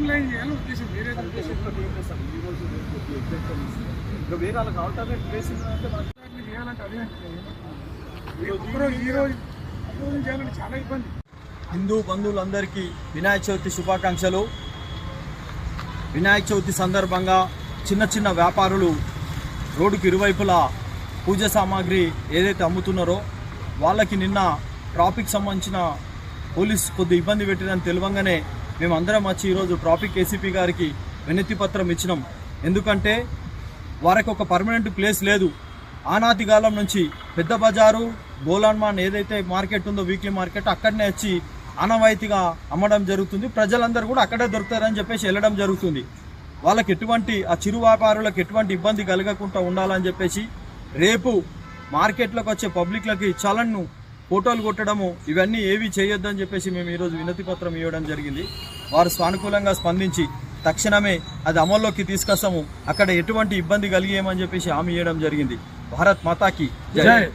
Line చేయాలని ఉద్దేశం వేరే ఉద్దేశం వేరే వాళ్ళకి ఆల్టర్నేట్ ప్లేస్ చేయాలంటే అదే ఈరోజు చేయాలంటే చాలా ఇబ్బంది. హిందూ బంధువులందరికీ వినాయక చవితి శుభాకాంక్షలు. వినాయక చవితి సందర్భంగా చిన్న చిన్న వ్యాపారులు రోడ్డుకు ఇరువైపులా పూజ సామాగ్రి ఏదైతే అమ్ముతున్నారో వాళ్ళకి నిన్న ట్రాఫిక్ సంబంధించిన పోలీస్ కొద్ది ఇబ్బంది పెట్టిందని తెలియంగానే మేమందరం వచ్చి ఈరోజు ట్రాఫిక్ ఏసీపీ గారికి వినతి పత్రం ఇచ్చినాం. ఎందుకంటే వారికి ఒక పర్మనెంట్ ప్లేస్ లేదు. ఆనాటి కాలం నుంచి పెద్ద బజారు బోలాన్మాన్ ఏదైతే మార్కెట్ ఉందో వీక్లీ మార్కెట్ అక్కడనే వచ్చి ఆనవాయితీగా అమ్మడం జరుగుతుంది. ప్రజలందరూ కూడా అక్కడే దొరుకుతారని చెప్పేసి వెళ్ళడం జరుగుతుంది. వాళ్ళకి ఎటువంటి ఆ చిరు వ్యాపారులకు ఎటువంటి ఇబ్బంది కలగకుండా ఉండాలని చెప్పేసి రేపు మార్కెట్లోకి వచ్చే పబ్లిక్లకి చలన్ను ఫోటోలు కొట్టడము ఇవన్నీ ఏవి చేయొద్దని చెప్పేసి మేము ఈరోజు వినతి పత్రం ఇవ్వడం జరిగింది. వారు సానుకూలంగా స్పందించి తక్షణమే అది అమల్లోకి తీసుకొస్తాము, అక్కడ ఎటువంటి ఇబ్బంది కలిగేయమని చెప్పేసి హామీ ఇవ్వడం జరిగింది. భారత్ మాతాకి జై.